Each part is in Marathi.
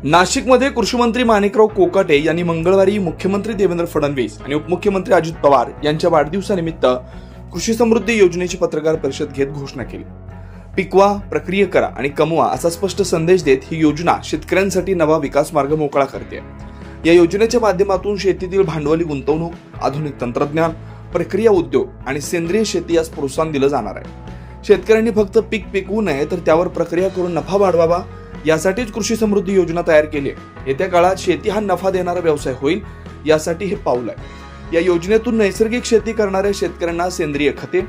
नाशिकमध्ये कृषी मंत्री माणिकराव कोकाटे यांनी मंगळवारी मुख्यमंत्री देवेंद्र फडणवीस आणि उपमुख्यमंत्री अजित पवार यांच्या वाढदिवसानिमित्त कृषी समृद्धी योजनेची पत्रकार परिषद घेत घोषणा केली। पिकवा, प्रक्रिया करा आणि कमवा असा स्पष्ट संदेश देत ही योजना शेतकऱ्यांसाठी नवा विकास मार्ग मोकळा करते। या योजनेच्या माध्यमातून शेतीतील भांडवली गुंतवणूक, आधुनिक तंत्रज्ञान, प्रक्रिया उद्योग आणि सेंद्रिय शेती यास प्रोत्साहन दिलं जाणार आहे। शेतकऱ्यांनी फक्त पीक पिकवू नये तर त्यावर प्रक्रिया करून नफा वाढवावा यासाठीच कृषी समृद्धी योजना तयार केली आहे। येत्या काळात शेती हा नफा देणारा व्यवसाय होईल यासाठी हे पाऊल आहे। या योजनेतून नैसर्गिक शेती करणाऱ्या शेतकऱ्यांना सेंद्रिय खते,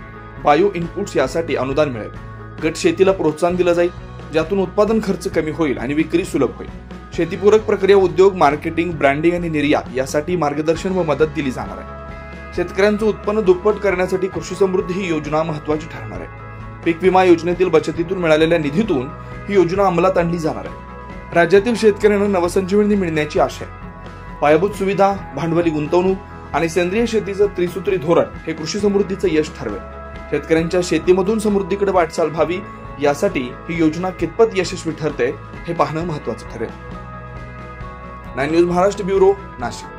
बायो इनपुट्स यासाठी अनुदान मिळेल। गट शेतीला प्रोत्साहन दिलं जाईल, ज्यातून उत्पादन खर्च कमी होईल आणि विक्री सुलभ होईल। शेतीपूरक प्रक्रिया उद्योग, मार्केटिंग, ब्रँडिंग आणि निर्यात यासाठी मार्गदर्शन व मदत दिली जाणार आहे। शेतकऱ्यांचं उत्पन्न दुप्पट करण्यासाठी कृषी समृद्धी ही योजना महत्त्वाची ठरणार आहे। पीक विमा योजनेतील बचतीतून मिळालेल्या निधीतून ही योजना अंमलात आणली जाणार आहे। राज्यातील शेतकऱ्यांना नवसंजीवनी मिळण्याची आशा आहे। पायाभूत सुविधा, भांडवली गुंतवणूक आणि सेंद्रिय शेतीचं त्रिसूत्री धोरण हे कृषी समृद्धीचं यश ठरवेल। शेतकऱ्यांच्या शेतीमधून समृद्धीकडे वाटचाल व्हावी यासाठी ही योजना कितपत यशस्वी ठरते हे पाहणं महत्त्वाचं ठरेल। 9 न्यूज महाराष्ट्र ब्युरो, नाशिक।